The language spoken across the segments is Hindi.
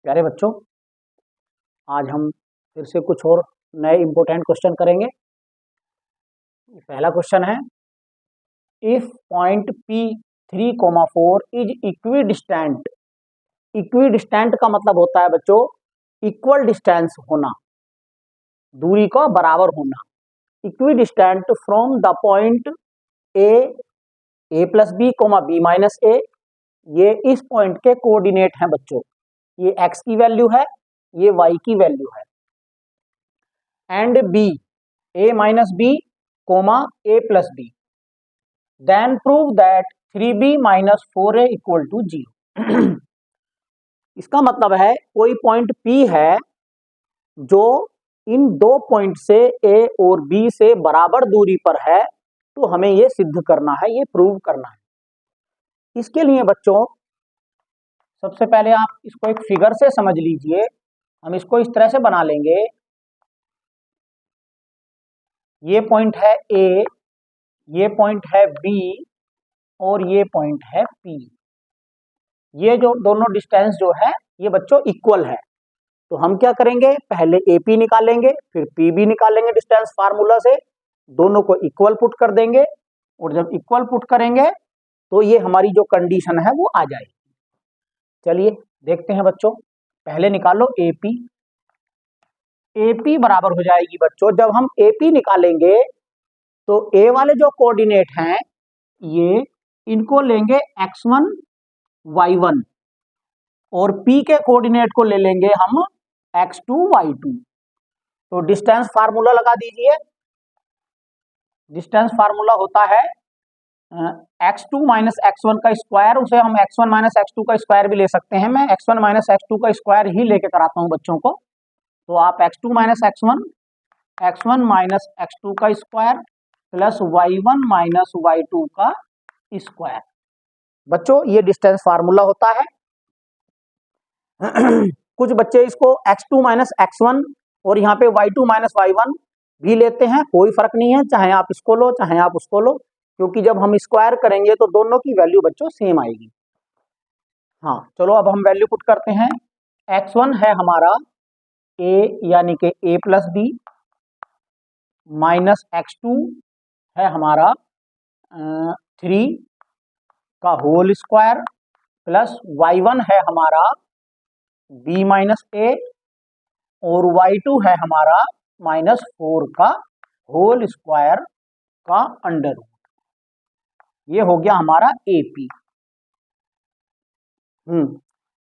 प्यारे बच्चों, आज हम फिर से कुछ और नए इम्पोर्टेंट क्वेश्चन करेंगे। पहला क्वेश्चन है, if point P3,4 is equidistant. Equidistant का मतलब होता है बच्चों इक्वल डिस्टेंस होना, दूरी का बराबर होना। Equidistant from the point A plus B comma B minus A. ये इस पॉइंट के कोऑर्डिनेट हैं बच्चों। ये x की वैल्यू है, ये y की वैल्यू है। And b a minus B comma a plus B, then prove that 3b minus 4a equal to 0। इसका मतलब है कोई पॉइंट p है जो इन दो पॉइंट से a और b से बराबर दूरी पर है, तो हमें ये सिद्ध करना है, ये प्रूव करना है। इसके लिए बच्चों सबसे पहले आप इसको एक फिगर से समझ लीजिए। हम इसको इस तरह से बना लेंगे, ये पॉइंट है A, ये पॉइंट है B और ये पॉइंट है P। ये जो दोनों डिस्टेंस जो है ये बच्चों इक्वल है। तो हम क्या करेंगे, पहले AP निकालेंगे फिर PB निकालेंगे डिस्टेंस फार्मूला से, दोनों को इक्वल पुट कर देंगे और जब इक्वल पुट करेंगे तो ये हमारी जो कंडीशन है वो आ जाएगी। चलिए देखते हैं बच्चों, पहले निकालो AP। AP बराबर हो जाएगी बच्चों, जब हम AP निकालेंगे तो A वाले जो कोऑर्डिनेट हैं ये इनको लेंगे x1 y1 और P के कोऑर्डिनेट को ले लेंगे हम x2 y2। तो डिस्टेंस फार्मूला लगा दीजिए। डिस्टेंस फार्मूला होता है x2 माइनस x1 का स्क्वायर, उसे हम x1 माइनस x2 का स्क्वायर भी ले सकते हैं। मैं x1 माइनस x2 का स्क्वायर ही लेके कराता हूं बच्चों को। तो आप x2 minus x1 minus x2 का square plus y1 minus y2 का स्क्वायर। बच्चों ये डिस्टेंस फार्मूला होता है। कुछ बच्चे इसको x2 माइनस x1 और यहाँ पे y2 माइनस y1 भी लेते हैं, कोई फर्क नहीं है, चाहे आप इसको लो चाहे आप उसको लो, क्योंकि जब हम स्क्वायर करेंगे तो दोनों की वैल्यू बच्चों सेम आएगी। हाँ चलो अब हम वैल्यू पुट करते हैं। x1 है हमारा a यानी कि a plus B, minus x2 है हमारा 3 का होल स्क्वायर, प्लस y1 है हमारा b माइनस a और y2 है हमारा माइनस 4 का होल स्क्वायर का अंडर रूट। ये हो गया हमारा AP।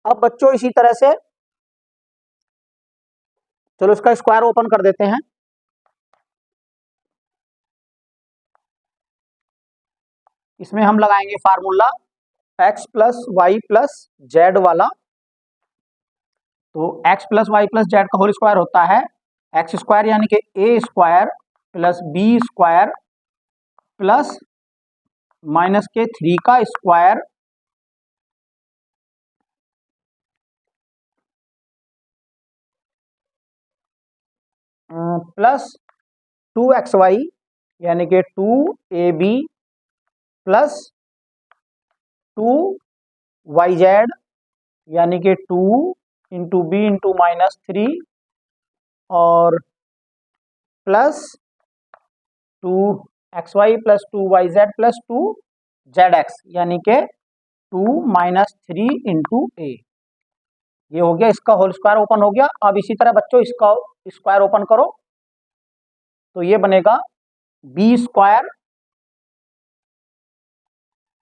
अब बच्चों इसी तरह से चलो इसका स्क्वायर ओपन कर देते हैं। इसमें हम लगाएंगे formula x plus Y plus Z वाला। तो x plus Y plus Z का होल स्क्वायर होता है एक्स स्क्वायर यानी कि a square plus B square plus minus के 3 का स्क्वायर प्लस 2xy यानी कि 2ab प्लस 2yz यानी कि 2 इंटू बी इंटू माइनस 3 और plus 2xy plus 2yz plus 2zx यानी कि 2 माइनस 3 इंटू ए। ये हो गया, इसका होल स्क्वायर ओपन हो गया। अब इसी तरह बच्चों इसका स्क्वायर ओपन करो तो ये बनेगा बी स्क्वायर,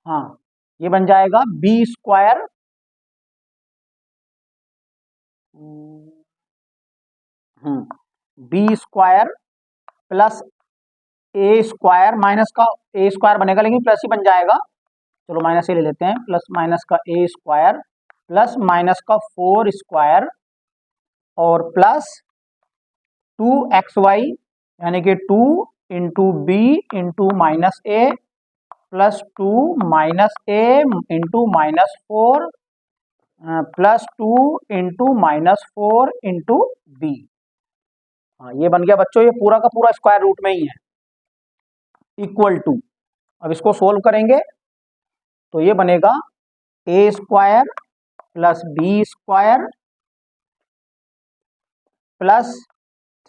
हाँ ये बन जाएगा B square B square plus A square, minus का ए स्क्वायर बनेगा लेकिन प्लस ही बन जाएगा, चलो माइनस ही ले लेते हैं, प्लस माइनस का ए स्क्वायर प्लस माइनस का 4 स्क्वायर और प्लस 2xy यानी कि 2 into B into minus A plus 2 minus A into minus 4 plus 2 into minus 4 into B. हाँ ये बन गया बच्चों, ये पूरा का पूरा स्क्वायर रूट में ही है, इक्वल टू। अब इसको सोल्व करेंगे तो ये बनेगा a square plus B square plus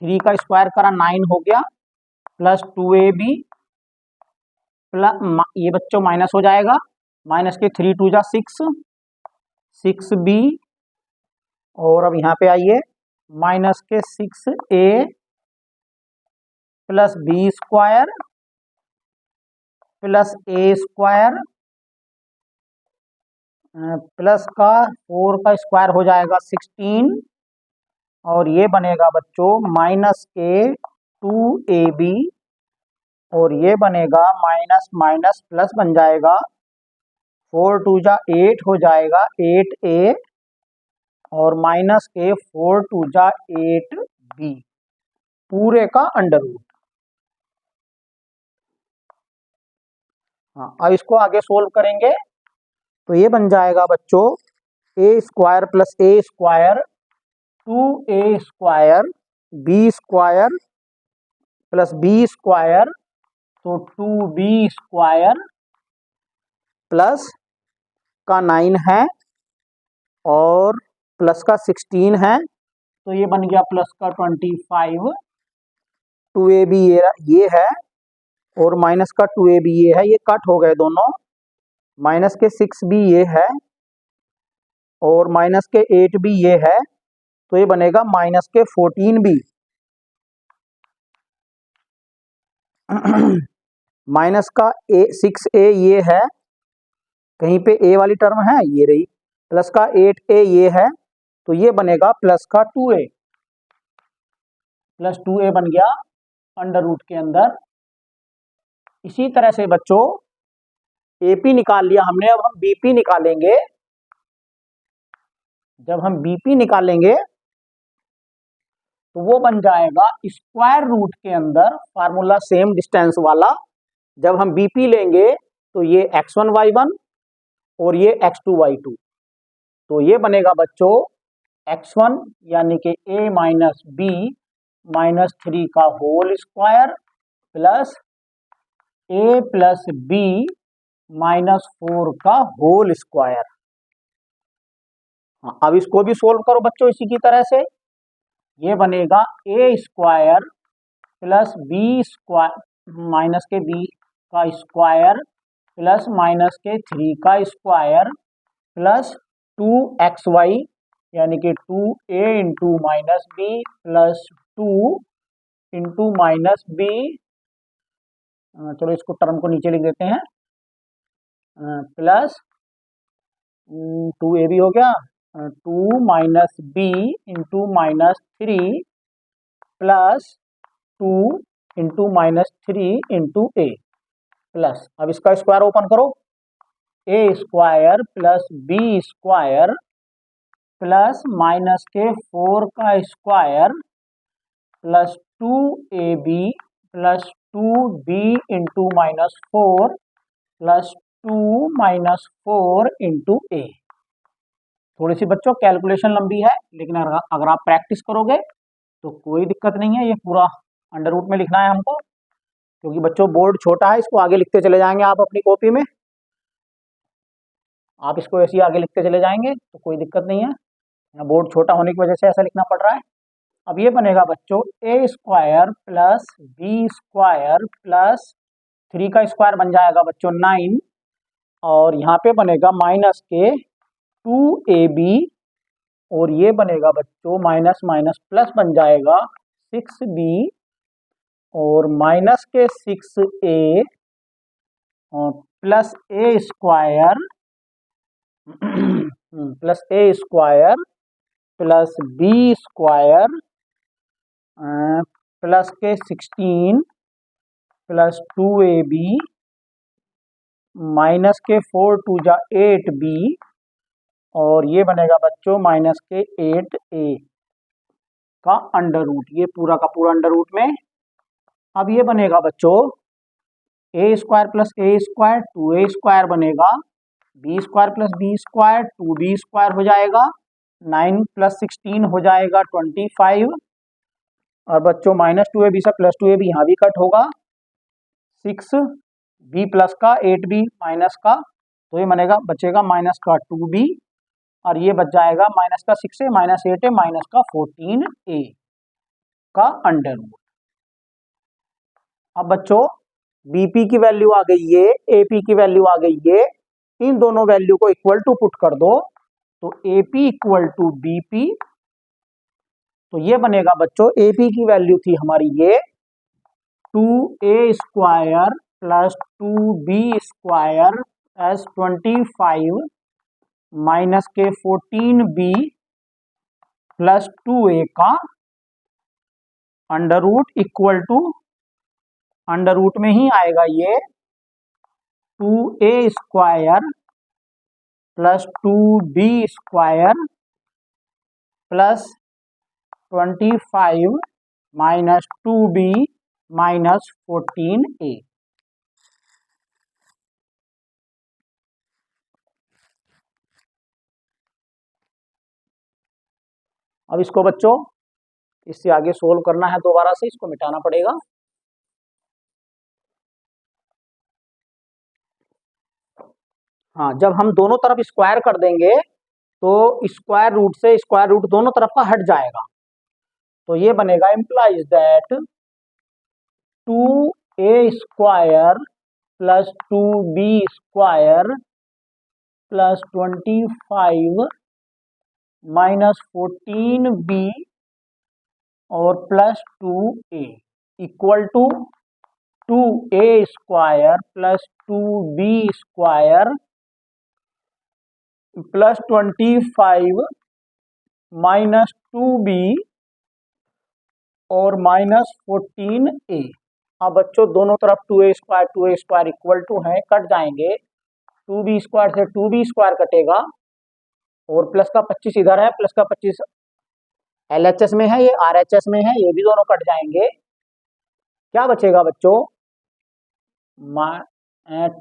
3 का स्क्वायर करा 9 हो गया, प्लस 2ab प्लस ये बच्चों माइनस हो जाएगा, माइनस के 3 2 जा 6b, और अब यहाँ पे आइए माइनस के 6a plus B square plus A square plus का 4 का स्क्वायर हो जाएगा 16, और ये बनेगा बच्चों माइनस के 2ab, और ये बनेगा माइनस माइनस प्लस बन जाएगा, 4 2 जा 8 हो जाएगा 8a, और माइनस के 4 2 जा 8b पूरे का अंडर रूट। हाँ, अब इसको आगे सोल्व करेंगे तो ये बन जाएगा बच्चों A square plus A square 2a square B square plus B square, तो 2b स्क्वायर प्लस का 9 है और प्लस का 16 है, तो ये बन गया प्लस का 25, 2ab ये है और माइनस का 2ab ये है, ये कट हो गए दोनों, माइनस के 6b ये है और माइनस के 8b ये है, तो ये बनेगा माइनस के 14b माइनस का 6a ये है, कहीं पे a वाली टर्म है ये रही, प्लस का 8a ये है, तो ये बनेगा प्लस का 2a, प्लस 2a बन गया अंडर रूट के अंदर। इसी तरह से बच्चों AP निकाल लिया हमने, अब हम BP निकालेंगे। जब हम BP निकालेंगे तो वो बन जाएगा स्क्वायर रूट के अंदर, फार्मूला सेम डिस्टेंस वाला। जब हम BP लेंगे तो ये x1 y1 और ये x2 y2, तो ये बनेगा बच्चों x1 यानी कि a माइनस b माइनस 3 का whole square plus a plus b minus 4 का होल स्क्वायर। अब इसको भी सोल्व करो बच्चों इसी की तरह से, ये बनेगा a square plus b square minus के b का स्क्वायर प्लस माइनस के 3 का स्क्वायर प्लस 2xy यानी कि 2a into minus b plus 2 into minus b, चलो इसको टर्म को नीचे लिख देते हैं, प्लस 2ab हो गया, 2 minus b into minus 3 plus 2 into minus 3 into a plus, अब इसका स्क्वायर ओपन करो, a square plus b square plus minus के 4 का square plus 2ab plus 2b into minus 4 plus 2 minus 4 into a। थोड़ी सी बच्चों कैलकुलेशन लंबी है, लेकिन अगर आप प्रैक्टिस करोगे तो कोई दिक्कत नहीं है, ये पूरा अंडर रूट में लिखना है हमको, क्योंकि बच्चों बोर्ड छोटा है, इसको आगे लिखते चले जाएंगे आप अपनी कॉपी में, आप इसको ऐसे ही आगे लिखते चले जाएंगे तो कोई दिक्कत नहीं है, बोर्ड छोटा होने की वजह से ऐसा लिखना पड़ रहा है। अब ये बनेगा बच्चों a square plus b square plus 3 का स्क्वायर बन जाएगा बच्चों 9, और यहाँ पे बनेगा माइनस के 2ab, और ये बनेगा बच्चों माइनस माइनस प्लस बन जाएगा 6b, और माइनस के 6a और plus a square plus a square plus b square plus के 16 प्लस 2ab माइनस के 4 2 जा 8b, और ये बनेगा बच्चों माइनस के 8a का अंडर रूट, ये पूरा का पूरा अंडर रूट में। अब ये बनेगा बच्चों a square plus a square 2a square बनेगा, b square plus b square 2b square हो जाएगा, 9 प्लस 16 हो जाएगा 25, और बच्चों माइनस 2ab से प्लस 2ab यहाँ भी कट होगा, 6b प्लस का 8b माइनस का, तो ये बनेगा बचेगा माइनस का 2b, और ये बच जाएगा माइनस का 6a माइनस 8a माइनस का 14a। का अंडर रूट। अब बच्चों बीपी की वैल्यू आ गई ये, एपी की वैल्यू आ गई ये, इन दोनों वैल्यू को इक्वल टू पुट कर दो तो एपी इक्वल टू बीपी। तो ये बनेगा बच्चों, एपी की वैल्यू थी हमारी ये 2a² plus 2b² S 25 minus के 14b प्लस 2a का under root equal to, under root में ही आएगा ये 2a² plus 2b² plus 25 minus 2b minus 14a। अब इसको बच्चों इससे आगे सोल्व करना है, दोबारा से इसको मिटाना पड़ेगा। हाँ, जब हम दोनों तरफ स्क्वायर कर देंगे तो स्क्वायर रूट से स्क्वायर रूट दोनों तरफ का हट जाएगा। तो ये बनेगा implies that 2a² plus 2b² plus 25 minus 14b और plus 2a equal to 2a² plus 2b² plus 25 minus 2b और माइनस 14a। अब बच्चों दोनों तरफ 2a² इक्वल टू है, कट जाएंगे, 2b² से 2b² कटेगा और प्लस का 25 इधर है, प्लस का 25 LHS में है, ये RHS में है, ये भी दोनों कट जाएंगे। क्या बचेगा बच्चों,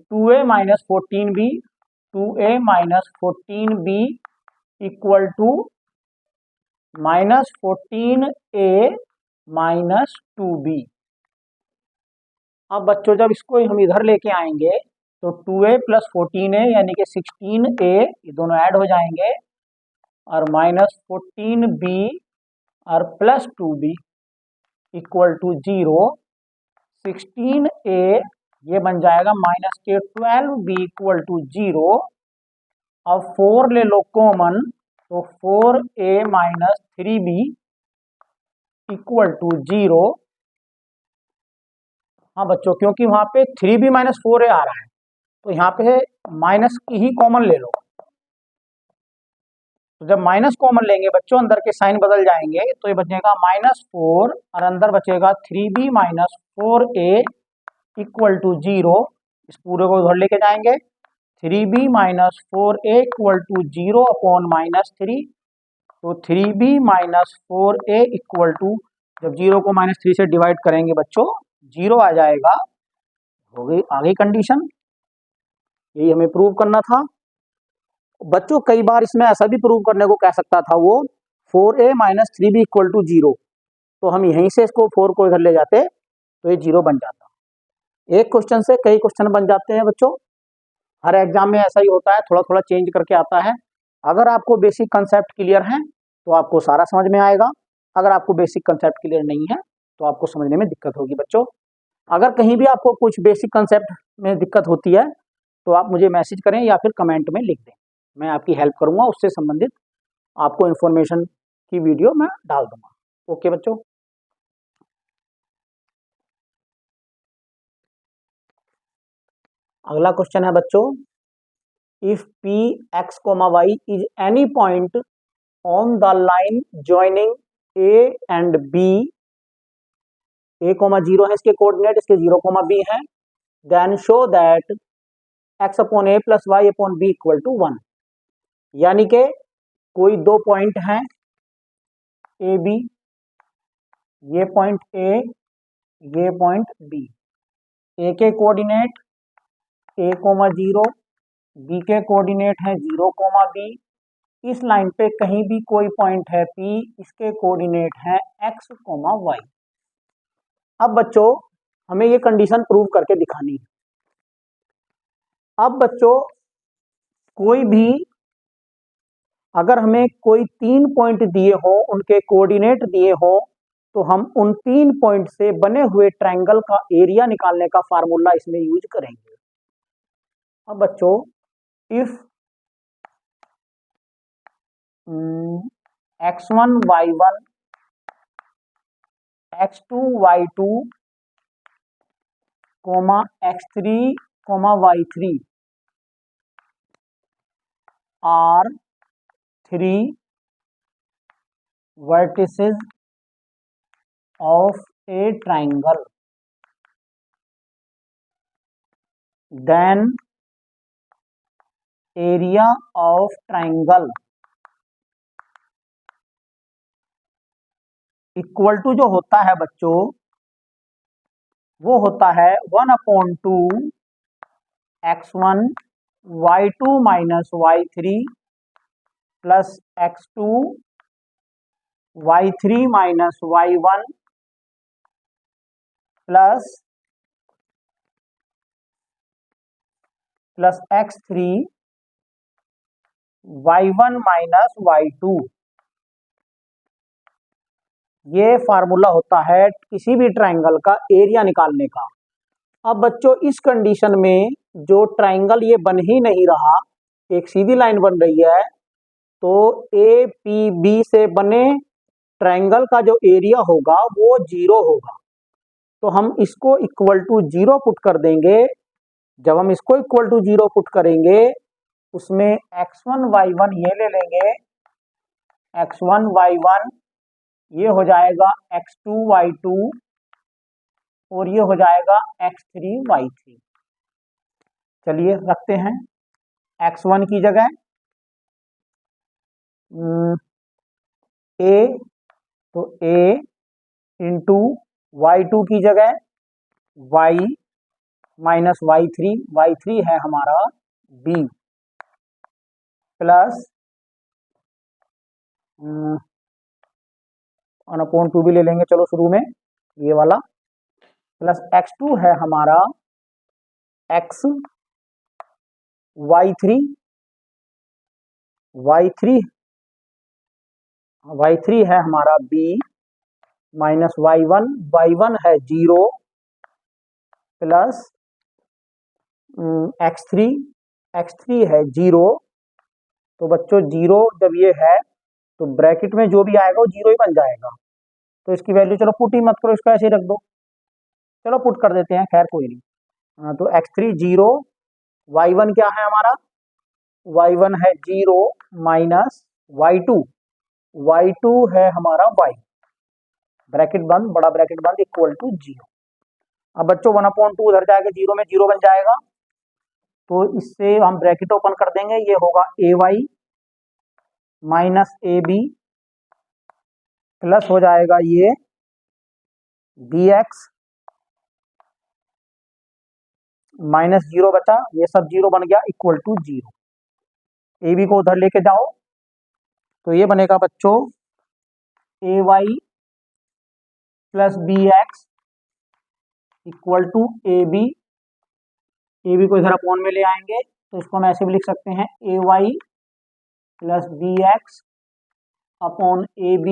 2a minus 14b, 2a minus 14b equal to minus 14a minus 2b। अब बच्चों जब इसको हम इधर लेके आएंगे तो 2a प्लस 14a यानी कि 16a, ये दोनों ऐड हो जाएंगे और माइनस 14b और plus 2b equal to 0। 16a ये बन जाएगा माइनस के 12b इक्वल टू 0। अब 4 ले लो कॉमन तो 4a minus 3b equal to 0। हाँ बच्चों, क्योंकि वहां पे 3b माइनस 4a आ रहा है तो यहाँ पे माइनस की ही कॉमन ले लो। तो जब माइनस कॉमन लेंगे बच्चों अंदर के साइन बदल जाएंगे, तो ये बचेगा -4 और अंदर बचेगा 3b minus 4a equal to 0। इस पूरे को उधर लेके जाएंगे, 3b minus 4a equal to 0 upon -3। तो 3b minus 4a equal to, जब 0 को -3 से डिवाइड करेंगे बच्चों 0 आ जाएगा। हो गई आगे कंडीशन, यही हमें प्रूव करना था बच्चों। कई बार इसमें ऐसा भी प्रूव करने को कह सकता था वो 4a minus 3b equal to 0, तो हम यहीं से इसको 4 को इधर ले जाते तो ये 0 बन जाता। एक क्वेश्चन से कई क्वेश्चन बन जाते हैं बच्चों, हर एग्जाम में ऐसा ही होता है, थोड़ा थोड़ा चेंज करके आता है। अगर आपको बेसिक कंसेप्ट क्लियर है तो आपको सारा समझ में आएगा, अगर आपको बेसिक कंसेप्ट क्लियर नहीं है तो आपको समझने में दिक्कत होगी बच्चों। अगर कहीं भी आपको कुछ बेसिक कंसेप्ट में दिक्कत होती है तो आप मुझे मैसेज करें या फिर कमेंट में लिख दें, मैं आपकी हेल्प करूंगा, उससे संबंधित आपको इन्फॉर्मेशन की वीडियो मैं डाल दूंगा। ओके बच्चों। अगला क्वेश्चन है बच्चों, if P X comma Y is any point on the line joining A and B, A comma 0 है इसके कोऑर्डिनेट, इसके 0 बी है, then show that X upon A plus Y upon B equal to 1। यानी कि कोई दो पॉइंट हैं ए बी, ये पॉइंट ए, ये पॉइंट बी, ए के कोऑर्डिनेट ए कोमा 0, बी के कोऑर्डिनेट है 0 बी। इस लाइन पे कहीं भी कोई पॉइंट है पी, इसके कोऑर्डिनेट है एक्स वाई। अब बच्चों हमें ये कंडीशन प्रूव करके दिखानी है। अब बच्चों कोई भी, अगर हमें कोई 3 पॉइंट दिए हो, उनके कोऑर्डिनेट दिए हो तो हम उन 3 पॉइंट से बने हुए ट्रायंगल का एरिया निकालने का फार्मूला इसमें यूज करेंगे। अब बच्चों if x1 y1 x2 y2 x3 y3 are 3 vertices of a triangle, then area of triangle equal to जो होता है बच्चों वो होता है 1/2 x1 y2 minus y3 plus x2 y3 minus y1 plus x3 y1 minus y2। ये फार्मूला होता है किसी भी ट्रायंगल का एरिया निकालने का। अब बच्चों इस कंडीशन में जो ट्रायंगल ये बन ही नहीं रहा, एक सीधी लाइन बन रही है, तो ए पी बी से बने ट्रायंगल का जो एरिया होगा वो 0 होगा। तो हम इसको इक्वल टू 0 पुट कर देंगे। जब हम इसको इक्वल टू 0 पुट करेंगे उसमें x1 y1 ये ले लेंगे, x1 y1 ये हो जाएगा x2 y2 और ये हो जाएगा x3 y3। चलिए रखते हैं x1 की जगह a, तो a इंटू y2 की जगह y माइनस y3 है हमारा b प्लस 1/2 भी ले लेंगे चलो शुरू में ये वाला, प्लस x2 है हमारा x y3 है हमारा b माइनस y1 है 0 प्लस x3 है 0। तो बच्चों 0 जब ये है तो ब्रैकेट में जो भी आएगा वो 0 ही बन जाएगा। तो इसकी वैल्यू चलो पुट ही मत करो, इसको ऐसे ही रख दो, चलो पुट कर देते हैं, खैर कोई नहीं। तो x3 0, y1 क्या है हमारा, y1 है 0 माइनस y2 है हमारा y, ब्रैकेट बंद, बड़ा ब्रैकेट बंद, इक्वल टू 0। अब बच्चों 1/2 उधर जाएगा 0 में 0 बन जाएगा, तो इससे हम ब्रैकेट ओपन कर देंगे, ये होगा ay माइनस ab प्लस हो जाएगा ये bx माइनस 0 बचा, ये सब 0 बन गया, इक्वल टू 0। ab को उधर लेके जाओ तो ये बनेगा बच्चों ay plus bx equal to ab को इधर अपॉन में ले आएंगे तो इसको हम ऐसे भी लिख सकते हैं ay plus bx upon ab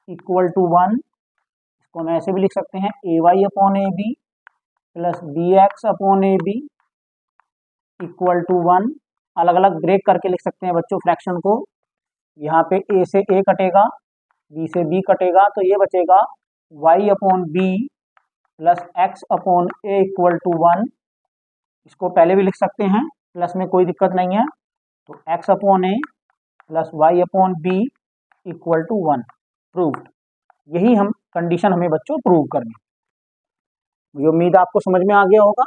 equal to 1। इसको हम ऐसे भी लिख सकते हैं ay upon ab plus bx upon ab equal to 1। अलग अलग ब्रेक करके लिख सकते हैं बच्चों फ्रैक्शन को। यहाँ पे a से a कटेगा, b से b कटेगा, तो ये बचेगा y upon b plus x upon a equal to 1। इसको पहले भी लिख सकते हैं, प्लस में कोई दिक्कत नहीं है। तो x upon a plus y upon b equal to 1 proved. यही हम कंडीशन हमें बच्चों प्रूव करनी। ये उम्मीद आपको समझ में आ गया होगा।